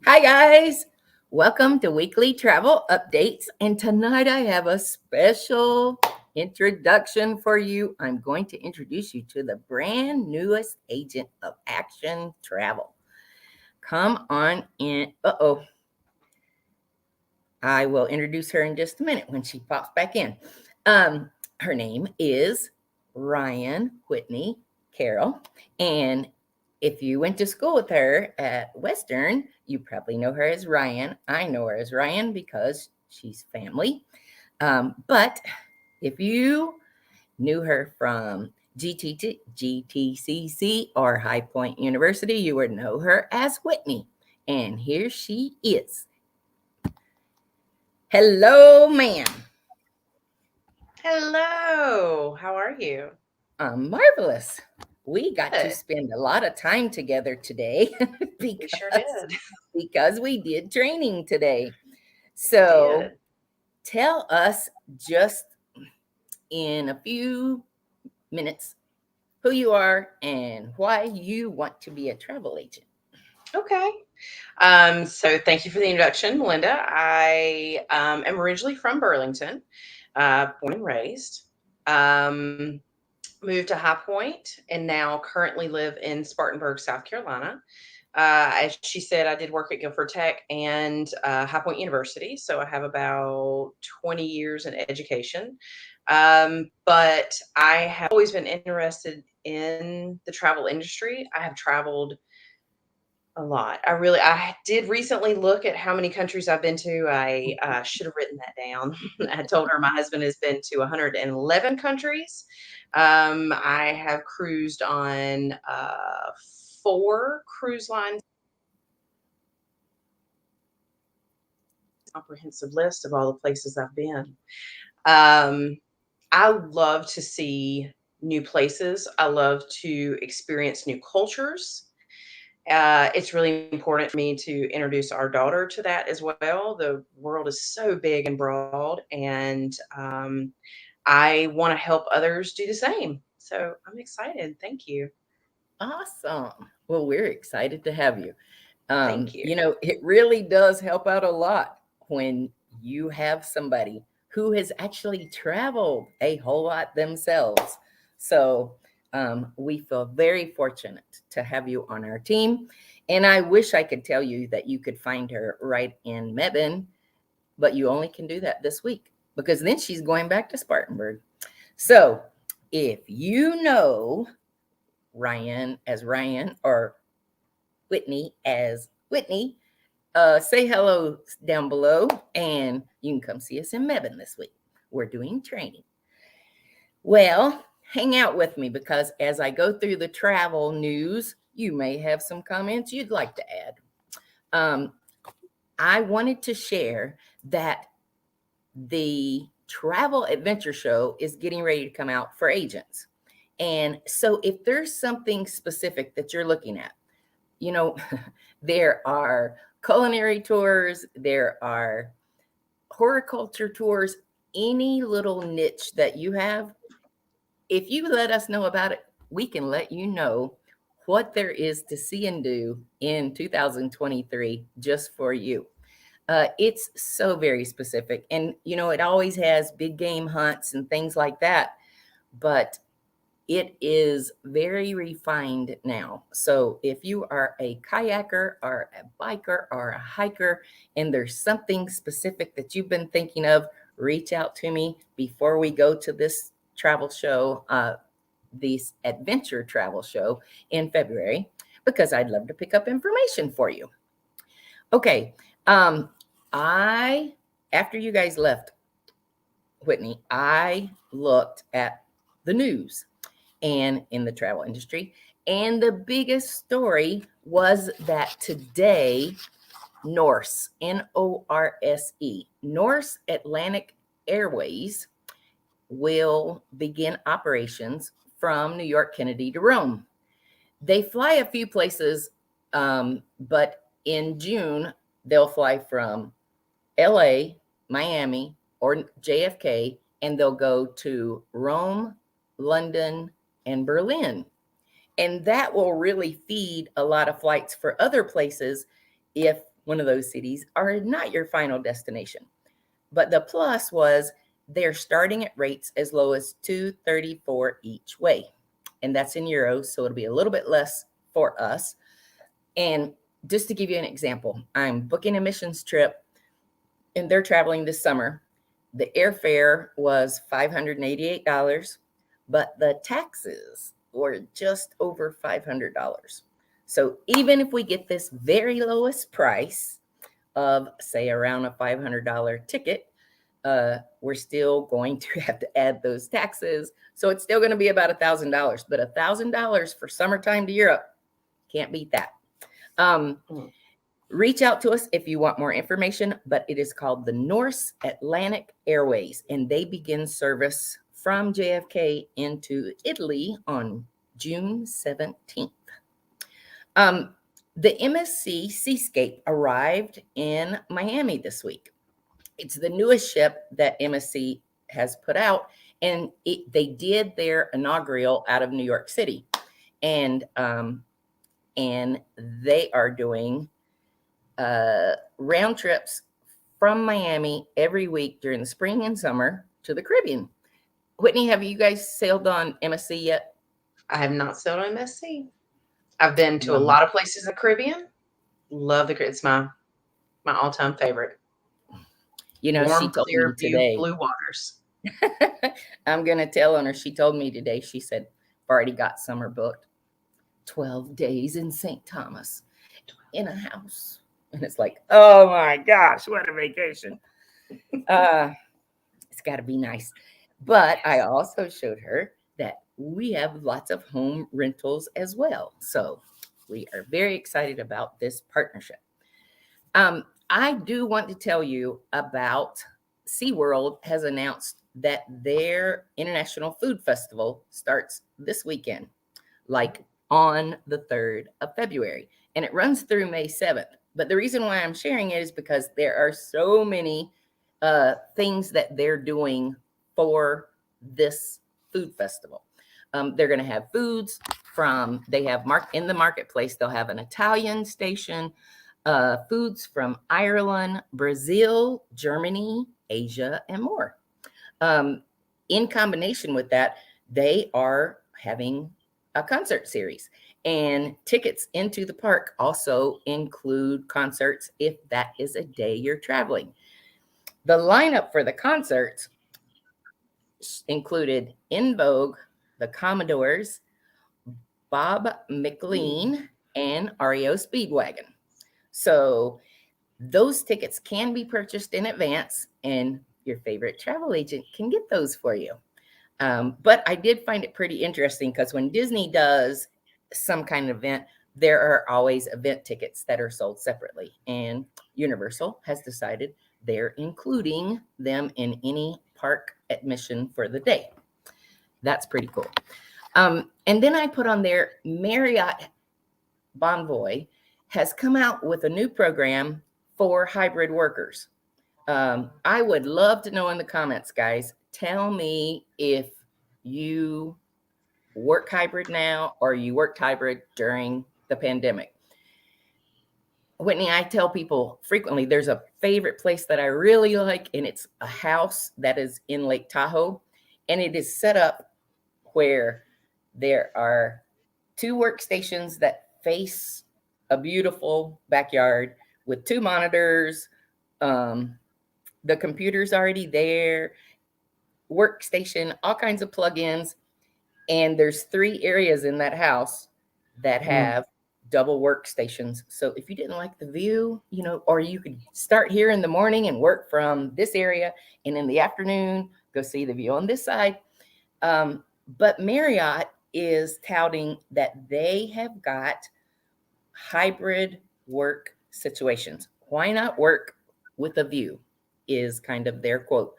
Hi, guys. Welcome to Weekly Travel Updates. And tonight I have a special introduction for you. I'm going to introduce you to the brand newest agent of Action Travel. Come on in. I will introduce her in just a minute when she pops back in. Her name is Ryan Whitney Carroll. And if you went to school with her at Western, you probably know her as Ryan. I know her as Ryan because she's family. But if you knew her from GTCC or High Point University, you would know her as Whitney. And here she is. Hello, ma'am. Hello, how are you? Marvelous. We got to Good. spend a lot of time together today We sure because did. because we did training today. We So did. tell us just in a few minutes who you are and why you want to be a travel agent. Okay. So thank you for the introduction, Melinda. I am originally from Burlington, born and raised. Um, Moved to High Point and now currently live in Spartanburg, South Carolina. As she said, I did work at Guilford Tech and High Point University, so I have about 20 years in education. But I have always been interested in the travel industry. I have traveled a lot. I did recently look at how many countries I've been to. I should have written that down. I told her my husband has been to 111 countries. I have cruised on four cruise lines. Comprehensive list of all the places I've been. Um, I love to see new places. I love to experience new cultures. It's really important for me to introduce our daughter to that as well. The world is so big and broad, and I want to help others do the same. So I'm excited. Thank you. Awesome. Well, we're excited to have you. Thank you. It really does help out a lot when you have somebody who has actually traveled a whole lot themselves. So we feel very fortunate to have you on our team. And I wish I could tell you that you could find her right in Mebane, but you only can do that this week because then she's going back to Spartanburg. So if you know Ryan as Ryan or Whitney as Whitney, say hello down below and you can come see us in Mebane this week. We're doing training. Well, hang out with me because as I go through the travel news, you may have some comments you'd like to add. Um, I wanted to share that the travel adventure show is getting ready to come out for agents. And so if there's something specific that you're looking at, you know, there are culinary tours, there are horticulture tours, any little niche that you have, if you let us know about it, we can let you know what there is to see and do in 2023 just for you. It's so very specific. And, it always has big game hunts and things like that. But it is very refined now. So if you are a kayaker or a biker or a hiker and there's something specific that you've been thinking of, reach out to me before we go to this travel show, this adventure travel show in February, because I'd love to pick up information for you. Okay. I After you guys left, Whitney, I looked at the news and in the travel industry. And the biggest story was that today, Norse, Norse Atlantic Airways will begin operations from New York Kennedy to Rome. They fly a few places, but in June, they'll fly from LA, Miami, or JFK, and they'll go to Rome, London, and Berlin. And that will really feed a lot of flights for other places if one of those cities, are not your final destination. But the plus was they're starting at rates as low as 234 each way. And that's in euros, so it'll be a little bit less for us. And just to give you an example, I'm booking a missions trip and they're traveling this summer. The airfare was $588, but the taxes were just over $500. So even if we get this very lowest price of, say, around a $500 ticket, we're still going to have to add those taxes. So it's still going to be about $1,000, but $1,000 for summertime to Europe, can't beat that. Reach out to us if you want more information, but it is called the Norse Atlantic Airways, and they begin service from JFK into Italy on June 17th. The MSC Seascape arrived in Miami this week. It's the newest ship that MSC has put out, and they did their inaugural out of New York City, and they are doing round trips from Miami every week during the spring and summer to the Caribbean. Whitney, have you guys sailed on MSC yet? I have not sailed on MSC. I've been to a lot of places in the Caribbean. Love the Caribbean. It's my all-time favorite. You know, warm, she told clear me today. blue waters. I'm gonna tell on her. She told me today. She said, "I've already got summer booked. 12 days in St. Thomas in a house." And it's like, oh my gosh, what a vacation. It's got to be nice. But I also showed her that we have lots of home rentals as well. So we are very excited about this partnership. I do want to tell you about SeaWorld has announced that their International Food Festival starts this weekend, like on the 3rd of February, and it runs through May 7th. But the reason why I'm sharing it is because there are so many things that they're doing for this food festival. They're going to have foods from, they have in the marketplace, they'll have an Italian station, foods from Ireland, Brazil, Germany, Asia, and more. In combination with that, they are having a concert series, and tickets into the park also include concerts if that is a day you're traveling. The lineup for the concerts included In Vogue, the Commodores, Bob McLean, and REO Speedwagon. So those tickets can be purchased in advance, and your favorite travel agent can get those for you. But I did find it pretty interesting because when Disney does some kind of event, there are always event tickets that are sold separately. And Universal has decided they're including them in any park admission for the day. That's pretty cool. And then I put on there, Marriott Bonvoy has come out with a new program for hybrid workers. I would love to know in the comments, guys. Tell me if you work hybrid now or you worked hybrid during the pandemic. Whitney, I tell people frequently there's a favorite place that I really like, and it's a house that is in Lake Tahoe, and it is set up where there are 2 workstations that face a beautiful backyard with 2 monitors. The computer's already there, workstation, all kinds of plugins. And there's 3 areas in that house that have double workstations. So if you didn't like the view, you know, or you could start here in the morning and work from this area, and in the afternoon, go see the view on this side. But Marriott is touting that they have got hybrid work situations. Why not work with a view is kind of their quote.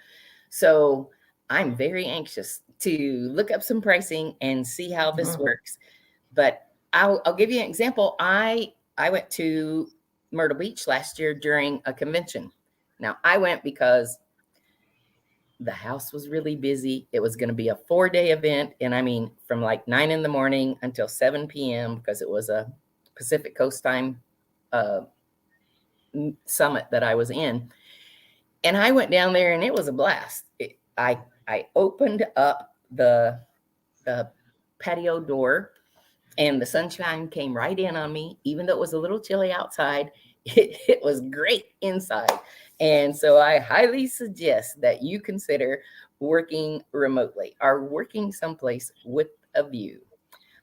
So I'm very anxious to look up some pricing and see how this works. But I'll give you an example. I went to Myrtle Beach last year during a convention. Now, I went because the house was really busy. It was going to be a 4-day event. And I mean, from like 9 in the morning until 7 p.m. because it was a Pacific Coast time summit that I was in. And I went down there and it was a blast. I opened up the patio door and the sunshine came right in on me, even though it was a little chilly outside. It was great inside. And so I highly suggest that you consider working remotely or working someplace with a view.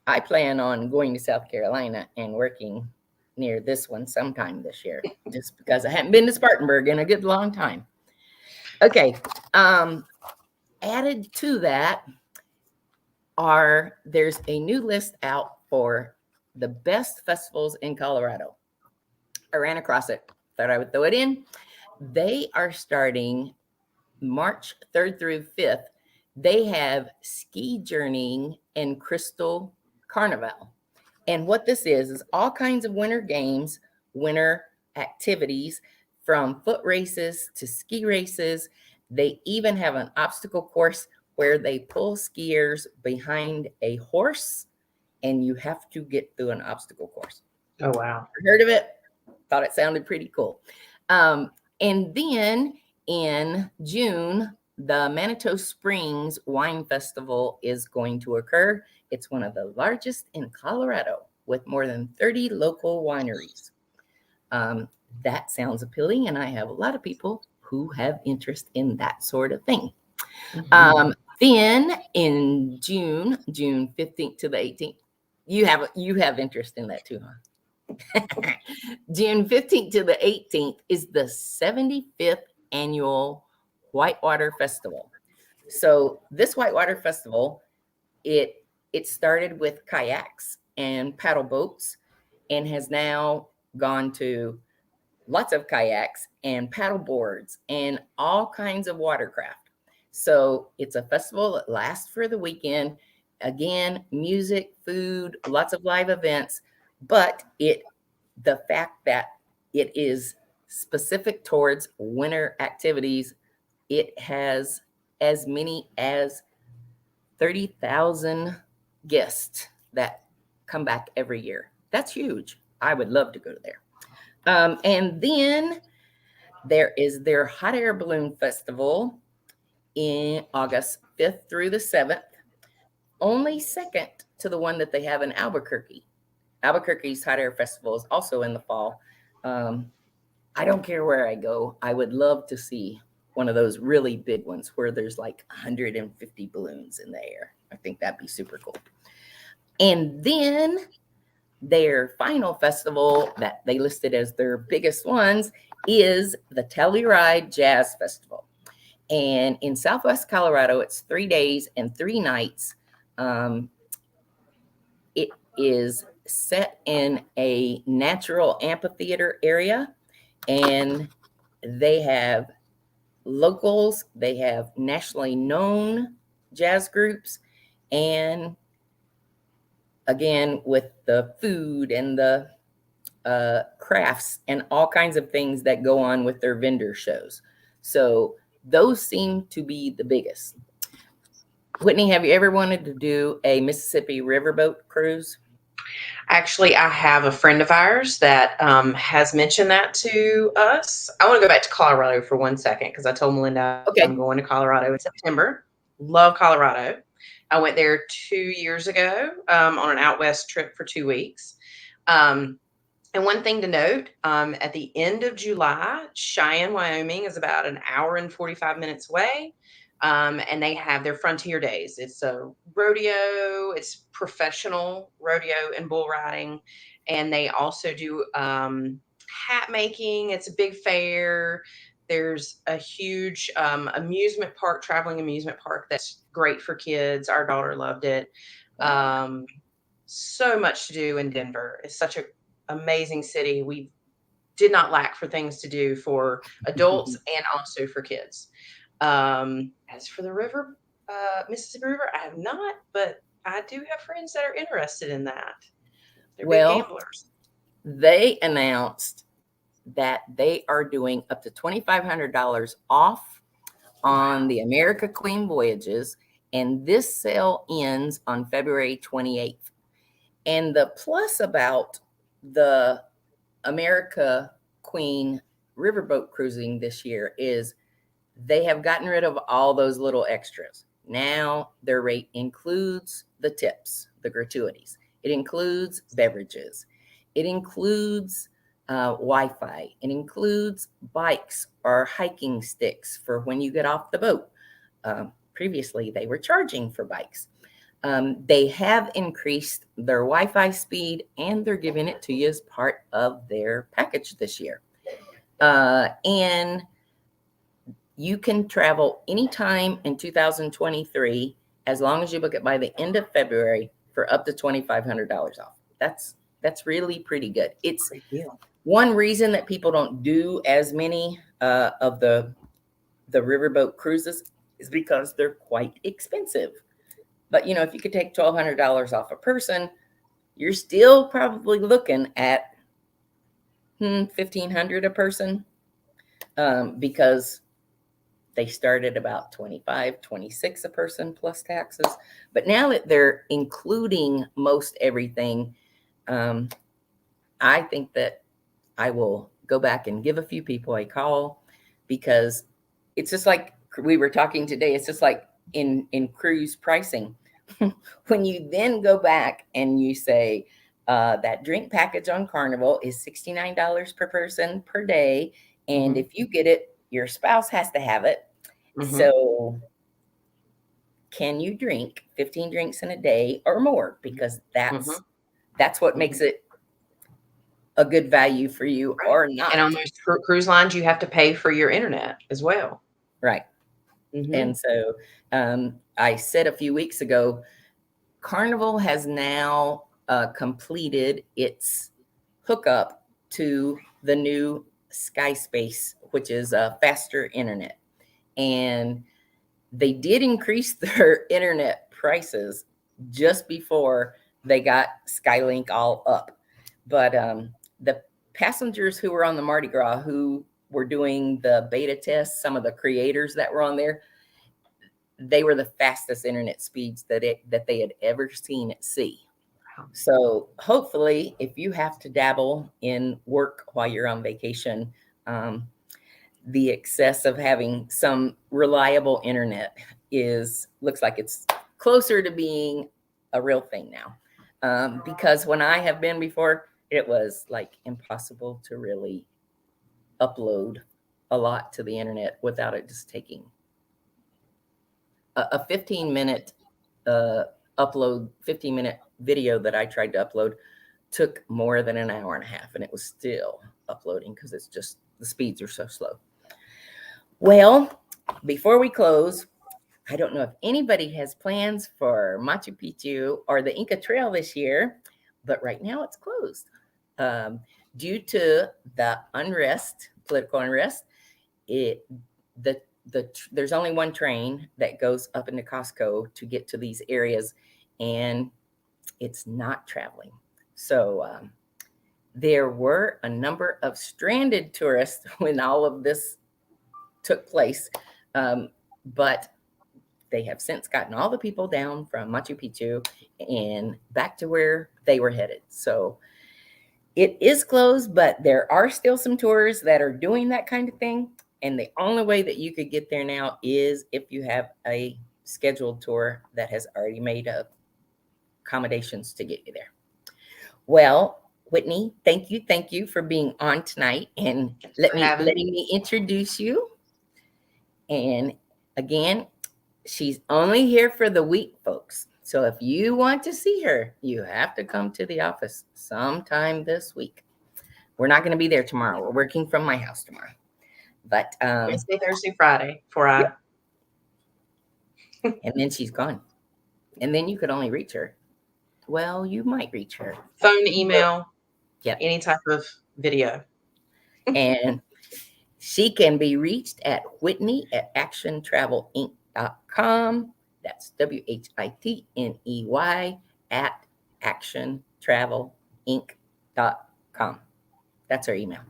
I plan on going to South Carolina and working near this one sometime this year, just because I haven't been to Spartanburg in a good long time. Okay. Added to that there's a new list out for the best festivals in Colorado. I ran across it, thought I would throw it in. They are starting March 3rd through 5th. They have ski journeying and crystal carnival. And what this is all kinds of winter games, winter activities, from foot races to ski races. They even have an obstacle course where they pull skiers behind a horse and you have to get through an obstacle course. Oh, wow. Heard of it? Thought it sounded pretty cool. And then in June, the Manitou Springs Wine Festival is going to occur. It's one of the largest in Colorado with more than 30 local wineries. That sounds appealing, and I have a lot of people who have interest in that sort of thing. Mhm. Then in June 15th to the 18th, you have interest in that too, huh? June 15th to the 18th is the 75th annual Whitewater Festival. So this Whitewater Festival, it started with kayaks and paddle boats and has now gone to lots of kayaks and paddle boards and all kinds of watercraft. So it's a festival that lasts for the weekend. Again, music, food, lots of live events, but the fact that it is specific towards winter activities, it has as many as 30,000 guests that come back every year. That's huge. I would love to go there. And then there is their hot air balloon festival in August 5th through the 7th, only second to the one that they have in Albuquerque. Albuquerque's hot air festival is also in the fall. I don't care where I go. I would love to see one of those really big ones where there's like 150 balloons in the air. I think that'd be super cool. And then their final festival that they listed as their biggest ones is the Telluride Jazz Festival. And in Southwest Colorado, it's 3 days and 3 nights. It is set in a natural amphitheater area, and they have locals, they have nationally known jazz groups, and again, with the food and the crafts and all kinds of things that go on with their vendor shows. So those seem to be the biggest. Whitney, have you ever wanted to do a Mississippi riverboat cruise? Actually, I have a friend of ours that has mentioned that to us. I want to go back to Colorado for 1 second because I told Melinda I'm Okay. going to Colorado in September. Love Colorado. I went there 2 years ago on an out west trip for 2 weeks. And one thing to note, at the end of July, Cheyenne, Wyoming is about an hour and 45 minutes away. And they have their frontier days. It's a rodeo, it's professional rodeo and bull riding. And they also do hat making. It's a big fair. There's a huge amusement park, traveling amusement park that's great for kids. Our daughter loved it. So much to do in Denver. It's such an amazing city. We did not lack for things to do for adults and also for kids. As for the river, Mississippi River, I have not, but I do have friends that are interested in that. They're big Well, gamblers. they announced that they are doing up to $2,500 off on the America Queen voyages, and this sale ends on February 28th. And the plus about the America Queen riverboat cruising this year is they have gotten rid of all those little extras. Now their rate includes the tips, the gratuities. It includes beverages. It includes Wi-Fi. It includes bikes or hiking sticks for when you get off the boat. Previously, they were charging for bikes. They have increased their Wi-Fi speed, and they're giving it to you as part of their package this year. And you can travel anytime in 2023 as long as you book it by the end of February for up to $2,500 off. That's really pretty good. It's one reason that people don't do as many of the riverboat cruises is because they're quite expensive. But if you could take $1,200 off a person, you're still probably looking at $1,500 a person, because they started about $25, $26 a person plus taxes. But now that they're including most everything, I think that I will go back and give a few people a call, because it's just like we were talking today. It's just like in cruise pricing. When you then go back and you say that drink package on Carnival is $69 per person per day. And if you get it, your spouse has to have it. So can you drink 15 drinks in a day or more? Because that's what makes it a good value for you or not. And on most cruise lines, you have to pay for your internet as well. Right. And so I said a few weeks ago, Carnival has now completed its hookup to the new SkySpace, which is a faster internet. And they did increase their internet prices just before they got Skylink all up. But the passengers who were on the Mardi Gras, who were doing the beta tests, some of the creators that were on there, they were the fastest internet speeds that they had ever seen at sea. So hopefully, if you have to dabble in work while you're on vacation, the excess of having some reliable internet looks like it's closer to being a real thing now. Because when I have been before, it was like impossible to really upload a lot to the internet without it just taking a 15-minute upload, 15-minute video that I tried to upload took more than an hour and a half, and it was still uploading because it's just the speeds are so slow. Well, before we close, I don't know if anybody has plans for Machu Picchu or the Inca Trail this year, but right now it's closed. Due to the unrest, political unrest, there's only one train that goes up into Costco to get to these areas, and it's not traveling. So there were a number of stranded tourists when all of this took place, but they have since gotten all the people down from Machu Picchu and back to where they were headed. So it is closed, but there are still some tours that are doing that kind of thing. And the only way that you could get there now is if you have a scheduled tour that has already made accommodations to get you there. Well, Whitney, thank you for being on tonight and letting me introduce you. And again, she's only here for the week, folks. So if you want to see her, you have to come to the office sometime this week. We're not going to be there tomorrow. We're working from my house tomorrow. But Wednesday, Thursday, Friday, and then she's gone. And then you could only reach her. Well, you might reach her. Phone, email, any type of video. And she can be reached at Whitney@actiontravelinc.com. That's WHITNEY @actiontravelinc.com. That's our email.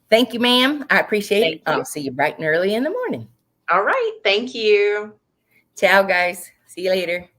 Thank you, ma'am. I appreciate it. I'll see you bright and early in the morning. All right. Thank you. Ciao, guys. See you later.